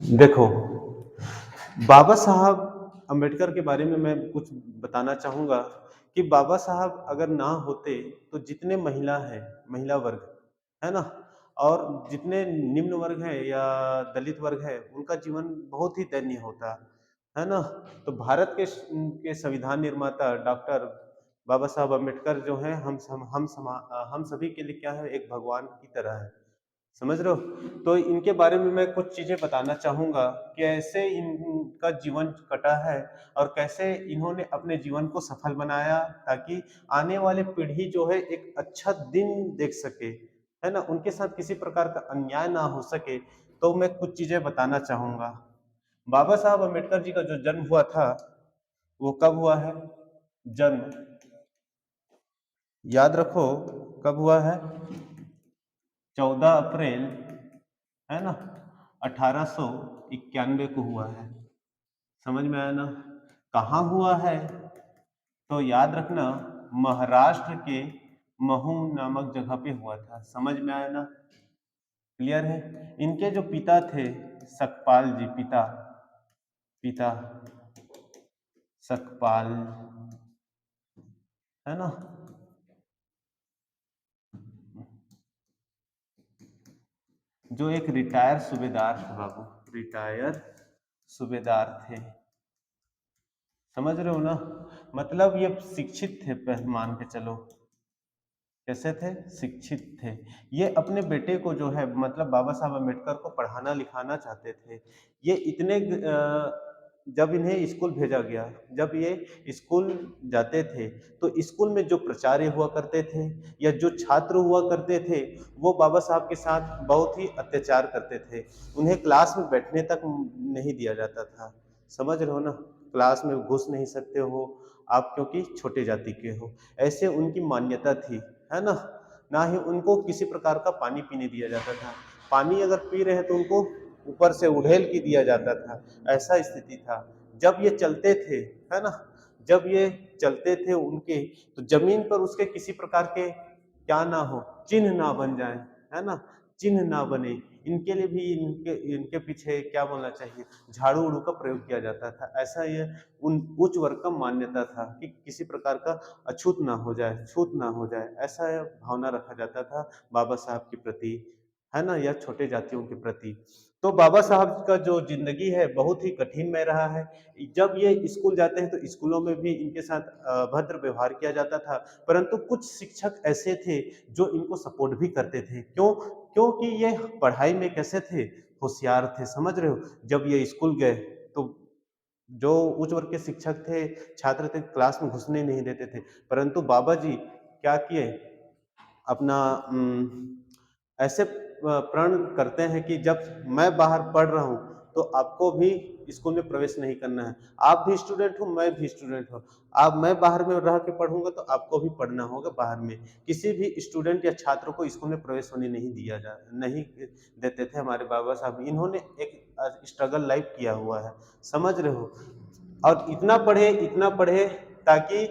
देखो, बाबा साहब अम्बेडकर के बारे में मैं कुछ बताना चाहूँगा कि बाबा साहब अगर ना होते, तो जितने महिला हैं, महिला वर्ग, है ना? और जितने निम्न वर्ग हैं या दलित वर्ग है, उनका जीवन बहुत ही दयनीय होता, है ना? तो भारत के संविधान निर्माता डॉक्टर बाबा साहब अम्बेडकर जो हैं, हम सभी के लिए क्या है, एक भगवान की तरह है। समझ रहे हो? तो इनके बारे में मैं कुछ चीज़ें बताना चाहूँगा कि कैसे इनका जीवन कटा है और कैसे इन्होंने अपने जीवन को सफल बनाया ताकि आने वाले पीढ़ी जो है एक अच्छा दिन देख सके, है ना? उनके साथ किसी प्रकार का अन्याय ना हो सके, तो मैं कुछ चीज़ें बताना चाहूँगा। बाबा साहब अम्बेडकर जी का जो जन्म हुआ था, वो कब हुआ है? जन्म याद रखो, कब हुआ है? 14 अप्रैल, है ना, 1891 को हुआ है। समझ में आया ना? कहाँ हुआ है? तो याद रखना, महाराष्ट्र के महू नामक जगह पे हुआ था। समझ में आया ना? क्लियर है? इनके जो पिता थे, सकपाल जी, पिता पिता सकपाल, है ना, जो एक रिटायर सूबेदार थे बाबू, रिटायर सूबेदार थे। समझ रहे हो ना? मतलब ये शिक्षित थे, मान के चलो। कैसे थे? शिक्षित थे। ये अपने बेटे को जो है, मतलब बाबा साहब अम्बेडकर को पढ़ाना लिखाना चाहते थे। ये इतने जब इन्हें स्कूल भेजा गया, जब ये स्कूल जाते थे, तो स्कूल में जो प्राचार्य हुआ करते थे या जो छात्र हुआ करते थे, वो बाबा साहब के साथ बहुत ही अत्याचार करते थे। उन्हें क्लास में बैठने तक नहीं दिया जाता था। समझ रहे हो ना? क्लास में घुस नहीं सकते हो आप, क्योंकि छोटे जाति के हो, ऐसे उनकी मान्यता थी, है ना? ना ही उनको किसी प्रकार का पानी पीने दिया जाता था। पानी अगर पी रहे हैं तो उनको ऊपर से उड़ेल के दिया जाता था। ऐसा स्थिति था। जब ये चलते थे, है ना, जब ये चलते थे उनके, तो जमीन पर उसके किसी प्रकार के क्या ना हो, चिन्ह ना बन जाए, है ना, चिन्ह ना बने, इनके लिए भी इनके इनके पीछे क्या बोलना चाहिए, झाड़ू उड़ू का प्रयोग किया जाता था। ऐसा ये उन उच्च वर्ग का मान्यता था कि किसी प्रकार का अछूत ना हो जाए, छूत ना हो जाए, ऐसा भावना रखा जाता था बाबा साहब के प्रति, है ना, या छोटे जातियों के प्रति। तो बाबा साहब का जो जिंदगी है बहुत ही कठिनमय रहा है। जब ये स्कूल जाते हैं तो स्कूलों में भी इनके साथ अभद्र व्यवहार किया जाता था, परंतु कुछ शिक्षक ऐसे थे जो इनको सपोर्ट भी करते थे। क्यों? क्योंकि ये पढ़ाई में कैसे थे? होशियार थे। समझ रहे हो? जब ये स्कूल गए, तो जो उच्च वर्ग के शिक्षक थे, छात्र थे, क्लास में घुसने नहीं देते थे, परंतु बाबा जी क्या किए, अपना ऐसे प्रण करते हैं कि जब मैं बाहर पढ़ रहा हूँ, तो आपको भी स्कूल में प्रवेश नहीं करना है। आप भी स्टूडेंट हो, मैं भी स्टूडेंट हूँ। आप मैं बाहर में रह के पढ़ूंगा तो आपको भी पढ़ना होगा बाहर में। किसी भी स्टूडेंट या छात्र को स्कूल में प्रवेश होने नहीं देते थे हमारे बाबा साहब। इन्होंने एक स्ट्रगल लाइफ किया हुआ है। समझ रहे हो? और इतना पढ़े ताकि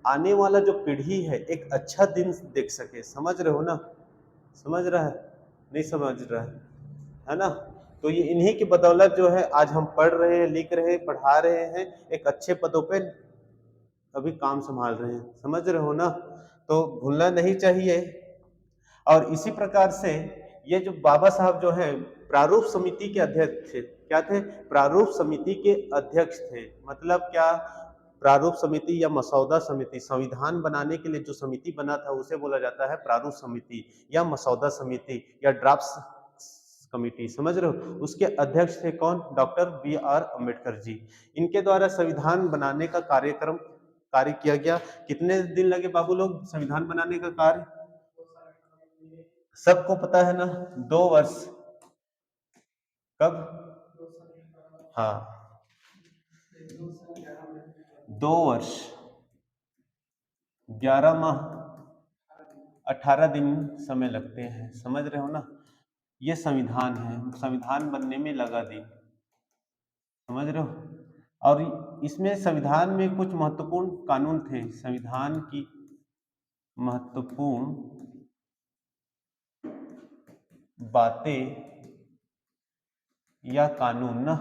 आने वाला जो पीढ़ी है एक अच्छा दिन देख सके। समझ रहे हो ना? समझ रहा है? नहीं समझ रहा है ना? तो ये इन्हीं की बदौलत जो है आज हम पढ़ रहे हैं, लिख रहे हैं, पढ़ा रहे हैं, एक अच्छे पदों पे अभी काम संभाल रहे हैं। समझ रहे हो ना? तो भूलना नहीं चाहिए। और इसी प्रकार से ये जो बाबा साहब जो है प्रारूप समिति के अध्यक्ष थे। क्या थे? प्रारूप समिति के अध्यक्ष थे। मतलब क्या? प्रारूप समिति या मसौदा समिति, संविधान बनाने के लिए जो समिति बना था उसे बोला जाता है प्रारूप समिति या मसौदा समिति या ड्राफ्ट कमिटी। समझ रहे हो? उसके अध्यक्ष थे कौन? Doctor B are Ambedkar ji. इनके द्वारा संविधान बनाने का कार्य किया गया। कितने दिन लगे बाबू लोग संविधान बनाने का कार्य? सबको पता है ना? 2 वर्ष। कब? हाँ, 2 वर्ष, 11 माह, 18 दिन समय लगते हैं। समझ रहे हो ना? ये संविधान है, संविधान बनने में लगा दिन। समझ रहे हो? और इसमें संविधान में कुछ महत्वपूर्ण कानून थे। संविधान की महत्वपूर्ण बातें या कानून ना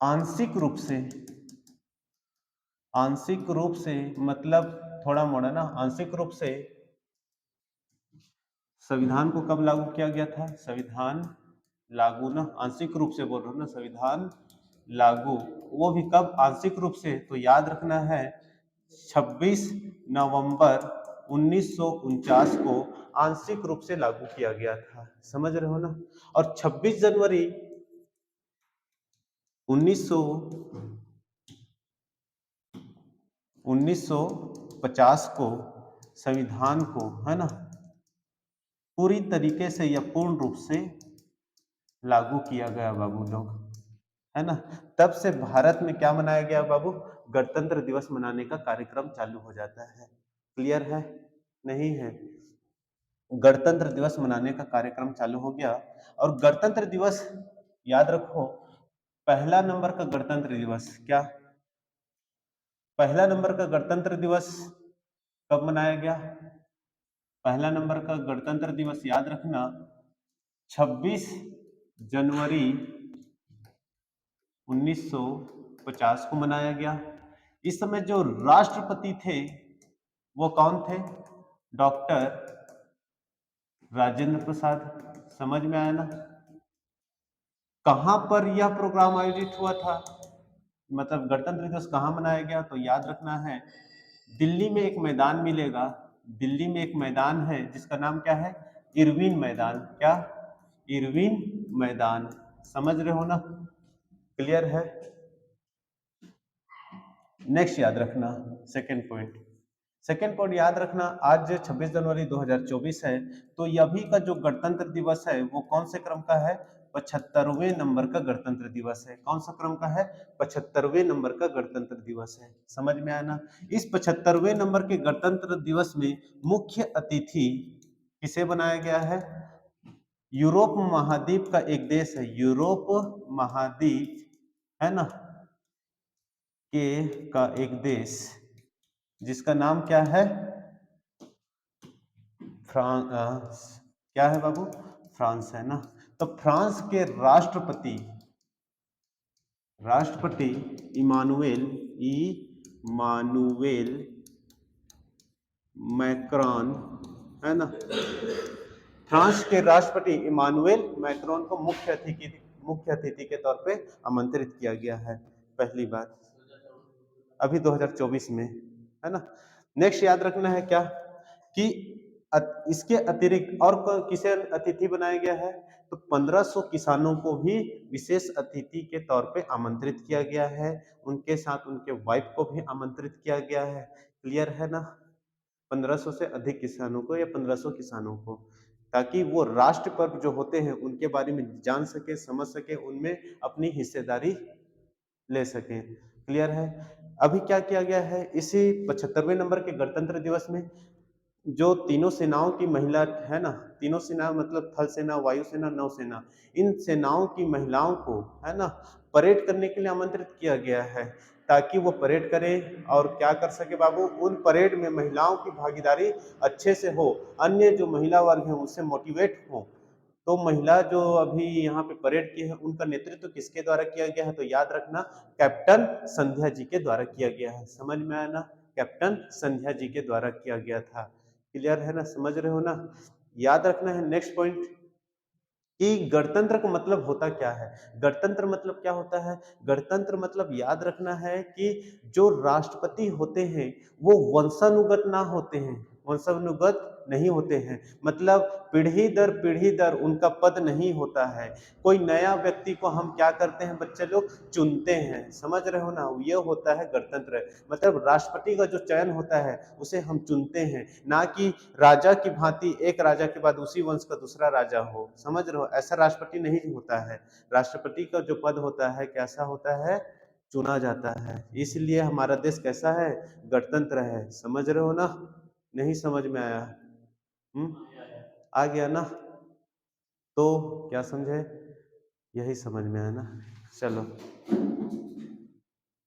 आंशिक रूप से मतलब थोड़ा मोड़ा ना, आंशिक रूप से संविधान को कब लागू किया गया था? संविधान लागू ना, आंशिक रूप से बोल रहा हूँ ना, संविधान लागू, वो भी कब आंशिक रूप से? तो याद रखना है 26 नवंबर 1949 को आंशिक रूप से लागू किया गया था, समझ रहे हो ना। और 26 जनवरी 1950 को संविधान को, है ना, पूरी तरीके से या पूर्ण रूप से लागू किया गया बाबू लोग, है ना। तब से भारत में क्या मनाया गया बाबू? गणतंत्र दिवस मनाने का कार्यक्रम चालू हो जाता है। क्लियर है? नहीं है? गणतंत्र दिवस मनाने का कार्यक्रम चालू हो गया। और गणतंत्र दिवस याद रखो, पहला नंबर का गणतंत्र दिवस क्या, पहला नंबर का गणतंत्र दिवस कब मनाया गया? पहला नंबर का गणतंत्र दिवस याद रखना 26 जनवरी 1950 को मनाया गया। इस समय जो राष्ट्रपति थे वो कौन थे? डॉक्टर राजेंद्र प्रसाद। समझ में आया ना? कहां पर यह प्रोग्राम आयोजित हुआ था, मतलब गणतंत्र दिवस कहां मनाया गया? तो याद रखना है दिल्ली में एक मैदान मिलेगा, दिल्ली में एक मैदान है जिसका नाम क्या है? इरविन मैदान। क्या? इरविन मैदान। समझ रहे हो ना? क्लियर है? नेक्स्ट याद रखना सेकेंड पॉइंट याद रखना, आज 26 जनवरी 2024 है, तो अभी का जो गणतंत्र दिवस है वो कौन से क्रम का है? 75वें नंबर का गणतंत्र दिवस है। कौन सा क्रम का है? 75वें नंबर का गणतंत्र दिवस है। समझ में आया ना? इस 75वें नंबर के गणतंत्र दिवस में मुख्य अतिथि किसे बनाया गया है? यूरोप महाद्वीप का एक देश है, यूरोप महाद्वीप, है ना, के का एक देश जिसका नाम क्या है? फ्रांस। क्या है बाबू? फ्रांस, है ना। तो फ्रांस के राष्ट्रपति इमानुएल मैक्रॉन, है ना। फ्रांस के राष्ट्रपति इमानुएल मैक्रोन को मुख्य अतिथि के तौर पे आमंत्रित किया गया है पहली बार, अभी 2024 में, है ना। नेक्स्ट याद रखना है क्या कि इसके अतिरिक्त और किसे अतिथि बनाया गया है? तो 1500 किसानों को भी विशेष अतिथि के तौर पे आमंत्रित किया गया है, उनके साथ उनके वाइफ को भी आमंत्रित किया गया है। क्लियर है ना? 1500 से अधिक किसानों को या 1500 किसानों को, ताकि वो राष्ट्र पर्व जो होते हैं उनके बारे में जान सके, समझ सके, उनमें अपनी हिस्सेदारी ले सकें। क्लियर है? अभी क्या किया गया है इसी 75वें नंबर के गणतंत्र दिवस में? जो तीनों सेनाओं की महिला, है ना, तीनों सेना मतलब थल सेना, वायुसेना, नौसेना, इन सेनाओं की महिलाओं को, है ना, परेड करने के लिए आमंत्रित किया गया है, ताकि वो परेड करें और क्या कर सके बाबू, उन परेड में महिलाओं की भागीदारी अच्छे से हो, अन्य जो महिला वर्ग है उससे मोटिवेट हो। तो महिला जो अभी यहाँ पे परेड की है उनका नेतृत्व किसके द्वारा किया गया है? तो याद रखना कैप्टन संध्या जी के द्वारा किया गया है। समझ में आया ना? कैप्टन संध्या जी के द्वारा किया गया था। क्लियर है ना? समझ रहे हो ना? याद रखना है नेक्स्ट पॉइंट कि गणतंत्र का मतलब होता क्या है। गणतंत्र मतलब क्या होता है? गणतंत्र मतलब याद रखना है कि जो राष्ट्रपति होते हैं वो वंशानुगत ना होते हैं, वंशानुगत नहीं होते हैं, मतलब पीढ़ी दर उनका पद नहीं होता है। कोई नया व्यक्ति को हम क्या करते हैं बच्चे लोग? चुनते हैं। समझ रहे हो ना? ये होता है गणतंत्र, मतलब राष्ट्रपति का जो चयन होता है उसे हम चुनते हैं, ना कि राजा की भांति एक राजा के बाद उसी वंश का दूसरा राजा हो। समझ रहे हो? ऐसा राष्ट्रपति नहीं होता है। राष्ट्रपति का जो पद होता है कैसा होता है? चुना जाता है। इसलिए हमारा देश कैसा है? गणतंत्र है। समझ रहे हो ना? नहीं समझ में आया? आ गया ना? तो क्या समझे? यही समझ में आया ना? चलो